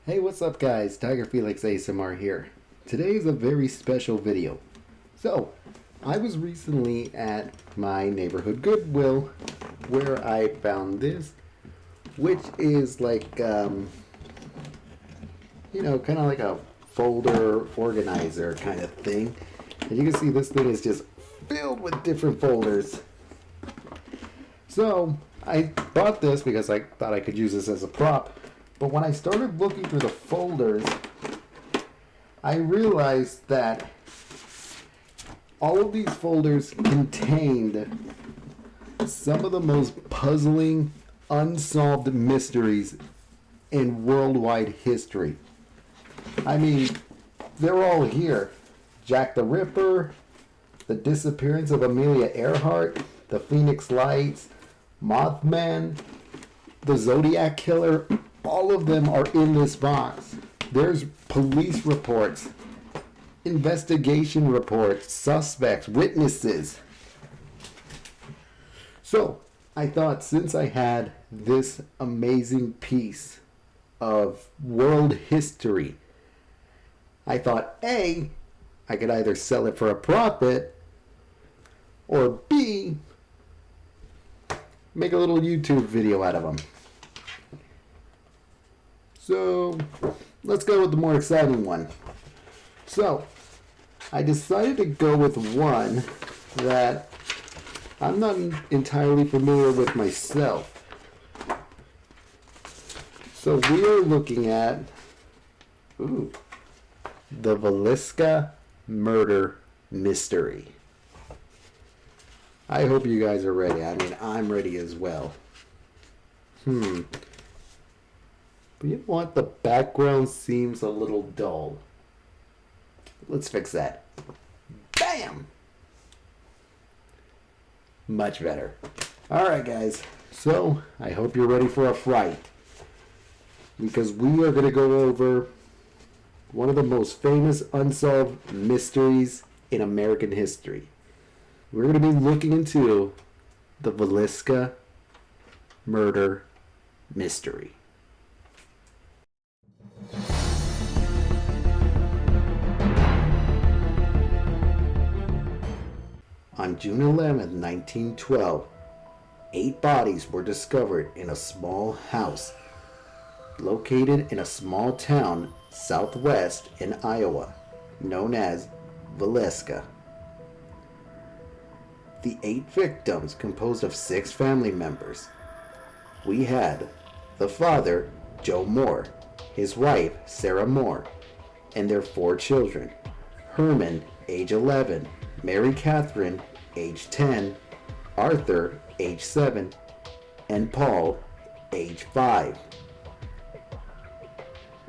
Hey, what's up guys? Tiger Felix ASMR here. Today is a very special video. So, I was recently at my neighborhood Goodwill where I found this, which is like, kind of like a folder organizer kind of thing. And you can see this thing is just filled with different folders. So, I bought this because I thought I could use this as a prop. But when I started looking through the folders, I realized that all of these folders contained some of the most puzzling, unsolved mysteries in worldwide history. I mean, they're all here. Jack the Ripper, the disappearance of Amelia Earhart, the Phoenix Lights, Mothman, the Zodiac Killer. All of them are in this box. There's police reports, investigation reports, suspects, witnesses. So, I thought since I had this amazing piece of world history, I thought A, I could either sell it for a profit, or B, make a little YouTube video out of them. So, let's go with the more exciting one. So, I decided to go with one that I'm not entirely familiar with myself. So, we are looking at the Villisca murder mystery. I hope you guys are ready. I mean, I'm ready as well. But you know what? The background seems a little dull. Let's fix that. Bam! Much better. Alright guys, so I hope you're ready for a fright. Because we are going to go over one of the most famous unsolved mysteries in American history. We're going to be looking into the Villisca murder mystery. On June 11, 1912, 8 bodies were discovered in a small house located in a small town southwest in Iowa, known as Villisca. The 8 victims composed of 6 family members. We had the father, Joe Moore, his wife, Sarah Moore, and their 4 children, Herman, age 11, Mary Catherine, age 10, Arthur, age 7, and Paul, age 5.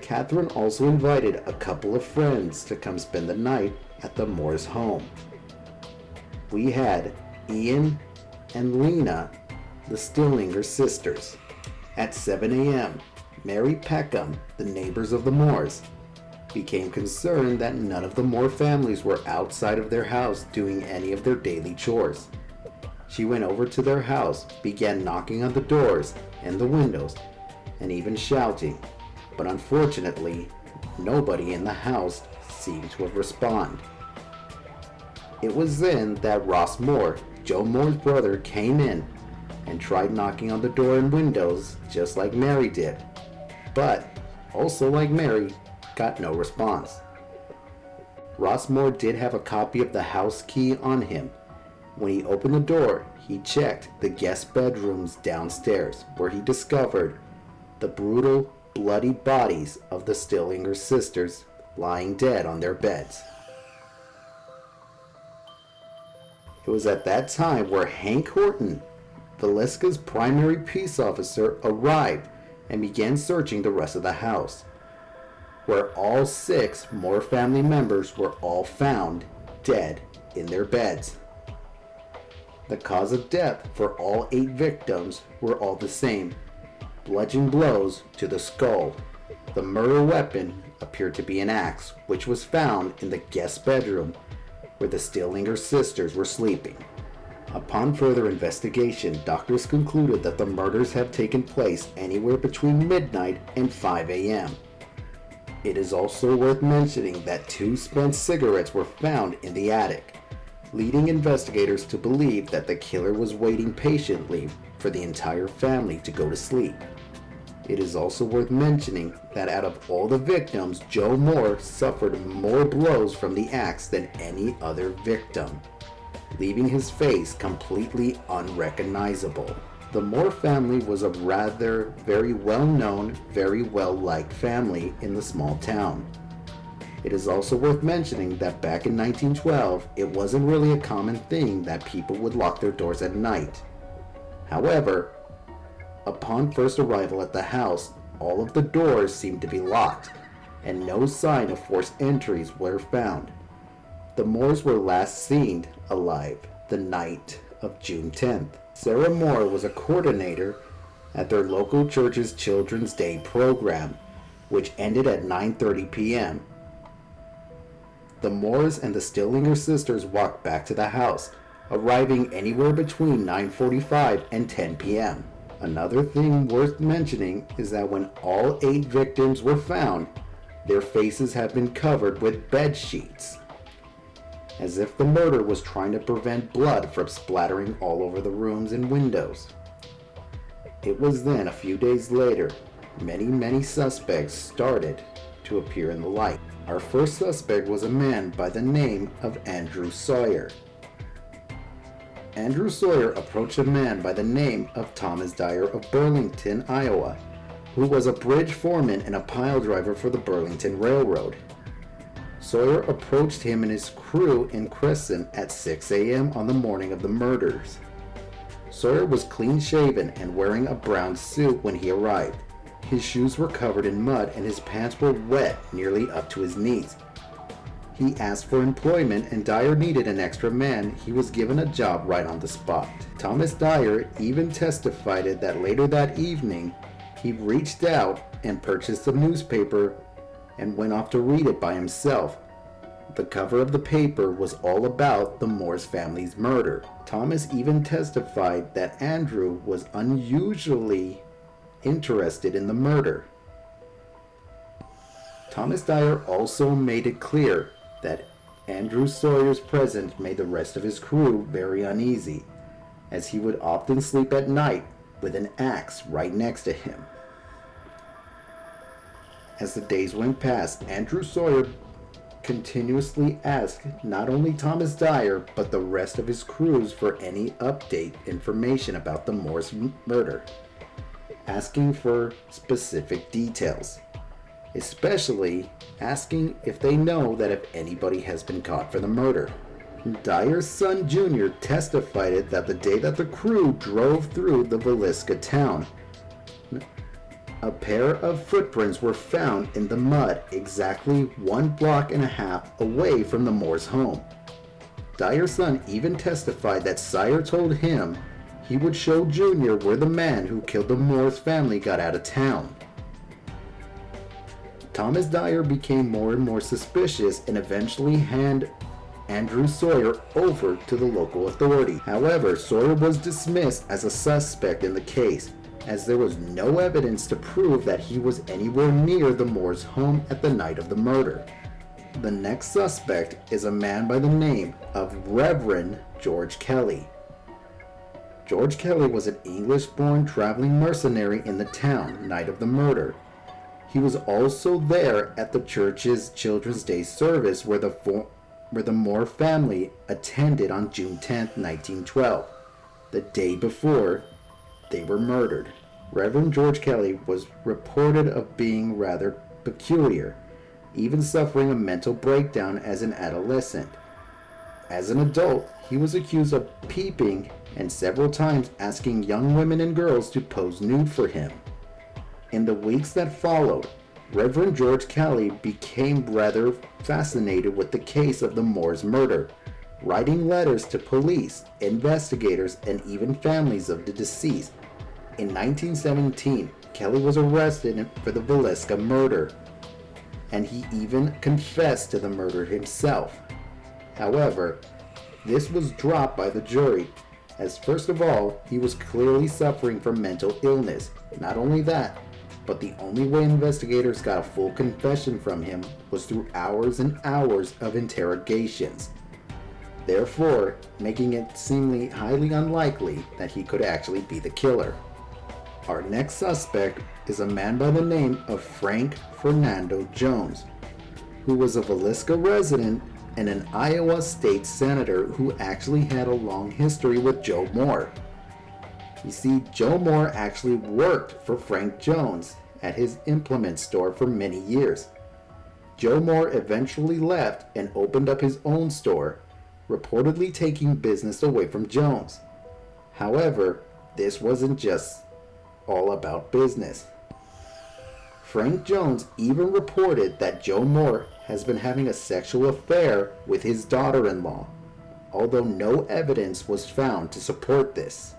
Catherine also invited a couple of friends to come spend the night at the Moores' home. We had Ian and Lena, the Stillinger sisters. At 7 a.m., Mary Peckham, the neighbors of the Moores, became concerned that none of the Moore families were outside of their house doing any of their daily chores. She went over to their house, began knocking on the doors and the windows, and even shouting, but unfortunately, nobody in the house seemed to have responded. It was then that Ross Moore, Joe Moore's brother, came in and tried knocking on the door and windows just like Mary did, but also like Mary, got no response. Ross Moore did have a copy of the house key on him. When he opened the door, he checked the guest bedrooms downstairs, where he discovered the brutal, bloody bodies of the Stillinger sisters lying dead on their beds. It was at that time where Hank Horton, Villisca's primary peace officer, arrived and began searching the rest of the house, where all 6 Moore family members were all found dead in their beds. The cause of death for all 8 victims were all the same: bludgeon blows to the skull. The murder weapon appeared to be an axe, which was found in the guest bedroom where the Stillinger sisters were sleeping. Upon further investigation, doctors concluded that the murders had taken place anywhere between midnight and 5 a.m. It is also worth mentioning that 2 spent cigarettes were found in the attic, leading investigators to believe that the killer was waiting patiently for the entire family to go to sleep. It is also worth mentioning that out of all the victims, Joe Moore suffered more blows from the axe than any other victim, leaving his face completely unrecognizable. The Moore family was a rather very well-known, very well-liked family in the small town. It is also worth mentioning that back in 1912, it wasn't really a common thing that people would lock their doors at night. However, upon first arrival at the house, all of the doors seemed to be locked, and no sign of forced entries were found. The Moores were last seen alive the night of June 10th. Sarah Moore was a coordinator at their local church's Children's Day program, which ended at 9:30 p.m. The Moores and the Stillinger sisters walked back to the house, arriving anywhere between 9:45 and 10 p.m. Another thing worth mentioning is that when all 8 victims were found, their faces had been covered with bed sheets, as if the murder was trying to prevent blood from splattering all over the rooms and windows. It was then, a few days later, many suspects started to appear in the light. Our first suspect was a man by the name of Andrew Sawyer. Andrew Sawyer approached a man by the name of Thomas Dyer of Burlington, Iowa, who was a bridge foreman and a pile driver for the Burlington Railroad. Sawyer approached him and his crew in Crescent at 6 a.m. on the morning of the murders. Sawyer was clean-shaven and wearing a brown suit when he arrived. His shoes were covered in mud and his pants were wet nearly up to his knees. He asked for employment and Dyer needed an extra man. He was given a job right on the spot. Thomas Dyer even testified that later that evening, he reached out and purchased a newspaper and went off to read it by himself. The cover of the paper was all about the Moores family's murder. Thomas even testified that Andrew was unusually interested in the murder. Thomas Dyer also made it clear that Andrew Sawyer's presence made the rest of his crew very uneasy, as he would often sleep at night with an axe right next to him. As the days went past, Andrew Sawyer continuously asked not only Thomas Dyer but the rest of his crews for any update information about the Moores murder, asking for specific details, especially asking if they know that if anybody has been caught for the murder. Dyer's son Jr. testified that the day that the crew drove through the Villisca town, a pair of footprints were found in the mud exactly 1.5 blocks away from the Moores' home. Dyer's son even testified that Sawyer told him he would show Jr. where the man who killed the Moores family got out of town. Thomas Dyer became more and more suspicious and eventually handed Andrew Sawyer over to the local authority. However, Sawyer was dismissed as a suspect in the case, as there was no evidence to prove that he was anywhere near the Moores' home at the night of the murder. The next suspect is a man by the name of Reverend George Kelly. George Kelly was an English-born traveling mercenary in the town night of the murder. He was also there at the church's Children's Day service where the Moore family attended on June 10, 1912, the day before they were murdered. Reverend George Kelly was reported of being rather peculiar, even suffering a mental breakdown as an adolescent. As an adult, he was accused of peeping and several times asking young women and girls to pose nude for him. In the weeks that followed, Reverend George Kelly became rather fascinated with the case of the Moores murder, writing letters to police, investigators, and even families of the deceased. In 1917, Kelly was arrested for the Villisca murder, and he even confessed to the murder himself. However, this was dropped by the jury, as first of all, he was clearly suffering from mental illness. Not only that, but the only way investigators got a full confession from him was through hours and hours of interrogations, therefore making it seem highly unlikely that he could actually be the killer. Our next suspect is a man by the name of Frank Fernando Jones, who was a Villisca resident and an Iowa state senator who actually had a long history with Joe Moore. You see, Joe Moore actually worked for Frank Jones at his implement store for many years. Joe Moore eventually left and opened up his own store, reportedly taking business away from Jones. However, this wasn't just all about business. Frank Jones even reported that Joe Moore has been having a sexual affair with his daughter-in-law, although no evidence was found to support this.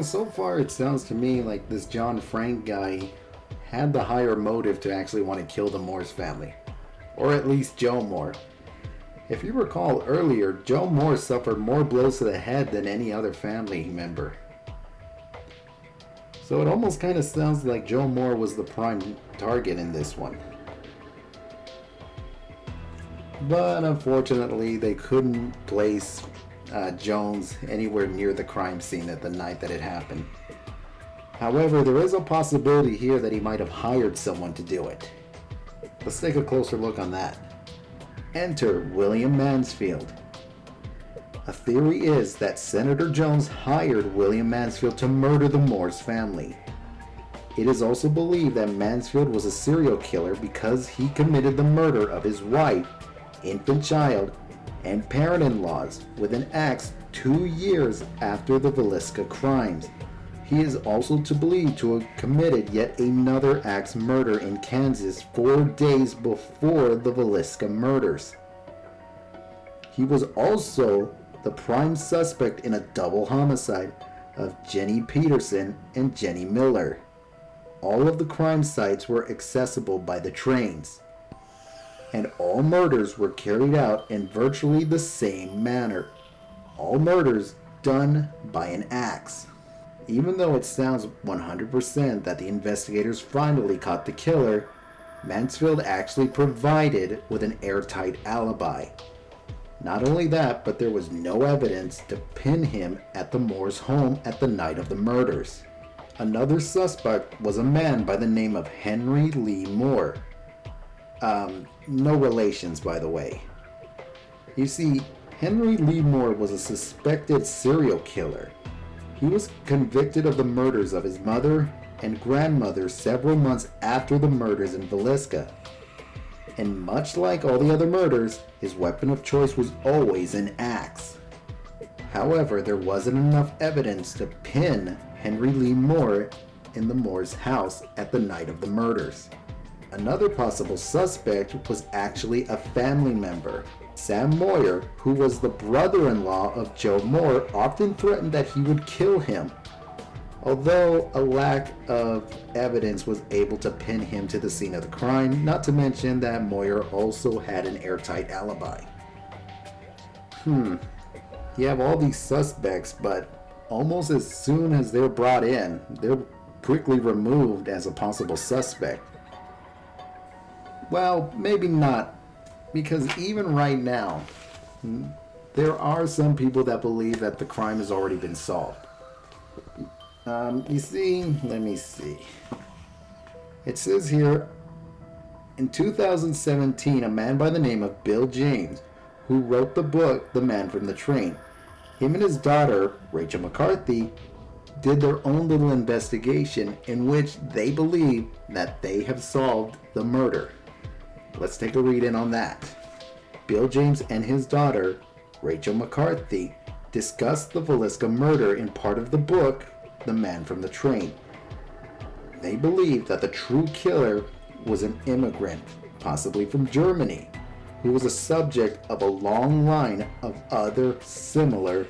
So far it sounds to me like this John Frank guy had the higher motive to actually want to kill the Moore's family. Or at least Joe Moore. If you recall earlier, Joe Moore suffered more blows to the head than any other family member. So it almost kind of sounds like Joe Moore was the prime target in this one. But unfortunately, they couldn't place Jones anywhere near the crime scene at the night that it happened. However, there is a possibility here that he might have hired someone to do it. Let's take a closer look on that. Enter William Mansfield. A theory is that Senator Jones hired William Mansfield to murder the Moore's family. It is also believed that Mansfield was a serial killer because he committed the murder of his wife, infant child, and parent-in-laws with an axe 2 years after the Villisca crimes. He is also believed to have committed yet another axe murder in Kansas 4 days before the Villisca murders. He was also the prime suspect in a double homicide of Jenny Peterson and Jenny Miller. All of the crime sites were accessible by the trains, and all murders were carried out in virtually the same manner. All murders done by an axe. Even though it sounds 100% that the investigators finally caught the killer, Mansfield actually provided with an airtight alibi. Not only that, but there was no evidence to pin him at the Moore's home at the night of the murders. Another suspect was a man by the name of Henry Lee Moore. No relations, by the way. You see, Henry Lee Moore was a suspected serial killer. He was convicted of the murders of his mother and grandmother several months after the murders in Villisca. And much like all the other murders, his weapon of choice was always an axe. However, there wasn't enough evidence to pin Henry Lee Moore in the Moore's house at the night of the murders. Another possible suspect was actually a family member. Sam Moyer, who was the brother-in-law of Joe Moore, often threatened that he would kill him, although a lack of evidence was able to pin him to the scene of the crime, not to mention that Moyer also had an airtight alibi. You have all these suspects, but almost as soon as they're brought in, they're quickly removed as a possible suspect. Well, maybe not, because even right now, there are some people that believe that the crime has already been solved. You see, let me see. It says here, in 2017, a man by the name of Bill James, who wrote the book The Man from the Train, him and his daughter, Rachel McCarthy, did their own little investigation in which they believe that they have solved the murder. Let's take a read in on that. Bill James and his daughter, Rachel McCarthy, discussed the Villisca murder in part of the book, The Man from the Train. They believe that the true killer was an immigrant, possibly from Germany, who was a subject of a long line of other similar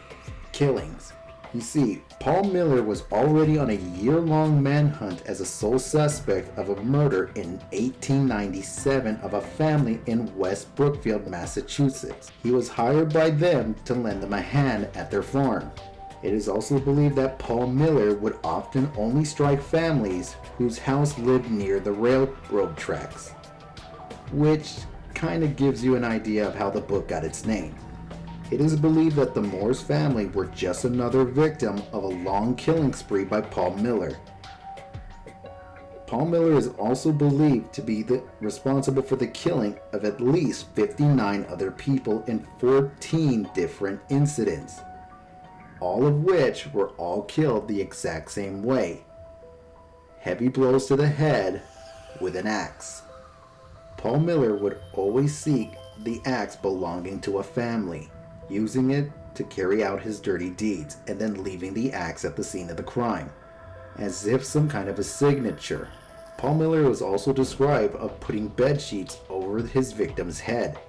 killings. You see, Paul Miller was already on a year-long manhunt as a sole suspect of a murder in 1897 of a family in West Brookfield, Massachusetts. He was hired by them to lend them a hand at their farm. It is also believed that Paul Miller would often only strike families whose house lived near the railroad tracks, which kind of gives you an idea of how the book got its name. It is believed that the Moore's family were just another victim of a long killing spree by Paul Miller. Paul Miller is also believed to be responsible for the killing of at least 59 other people in 14 different incidents, all of which were all killed the exact same way. Heavy blows to the head with an axe. Paul Miller would always seek the axe belonging to a family, using it to carry out his dirty deeds, and then leaving the axe at the scene of the crime, as if some kind of a signature. Paul Miller was also described of putting bed sheets over his victim's head,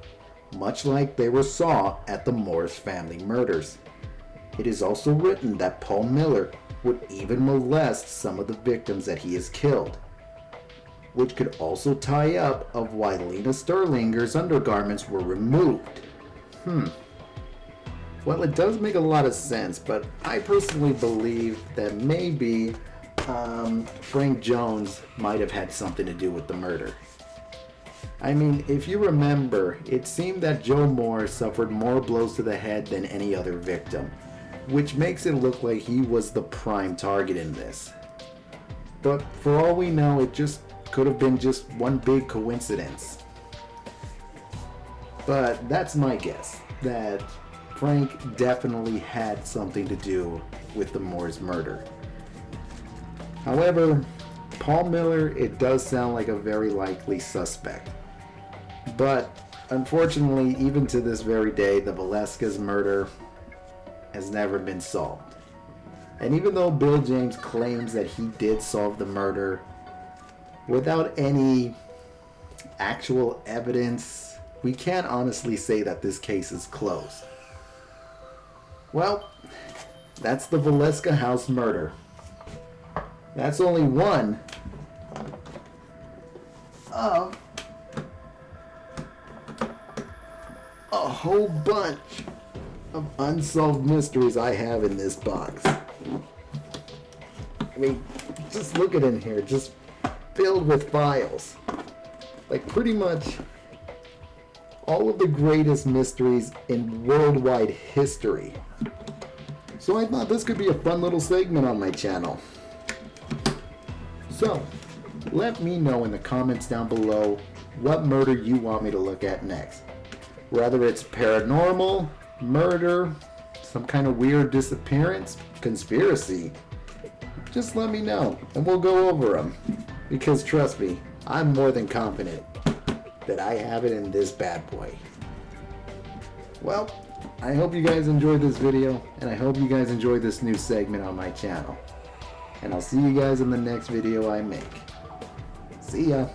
much like they were saw at the Moore's family murders. It is also written that Paul Miller would even molest some of the victims that he has killed, which could also tie up of why Lena Sterlinger's undergarments were removed. Well, it does make a lot of sense, but I personally believe that maybe Frank Jones might have had something to do with the murder. I mean, if you remember, it seemed that Joe Moore suffered more blows to the head than any other victim, which makes it look like he was the prime target in this. But for all we know, it just could have been just one big coincidence. But that's my guess, that Frank definitely had something to do with the Moore's murder. However, Paul Miller, it does sound like a very likely suspect. But unfortunately, even to this very day, the Villisca's murder has never been solved. And even though Bill James claims that he did solve the murder, without any actual evidence, we can't honestly say that this case is closed. Well, that's the Villisca house murder. That's only one of a whole bunch of unsolved mysteries I have in this box. I mean, just look at it here, just filled with files. Like pretty much all of the greatest mysteries in worldwide history. So I thought this could be a fun little segment on my channel. So, let me know in the comments down below what murder you want me to look at next. Whether it's paranormal, murder, some kind of weird disappearance, conspiracy, just let me know and we'll go over them. Because trust me, I'm more than confident that I have it in this bad boy. Well, I hope you guys enjoyed this video, and I hope you guys enjoyed this new segment on my channel. And I'll see you guys in the next video I make. See ya!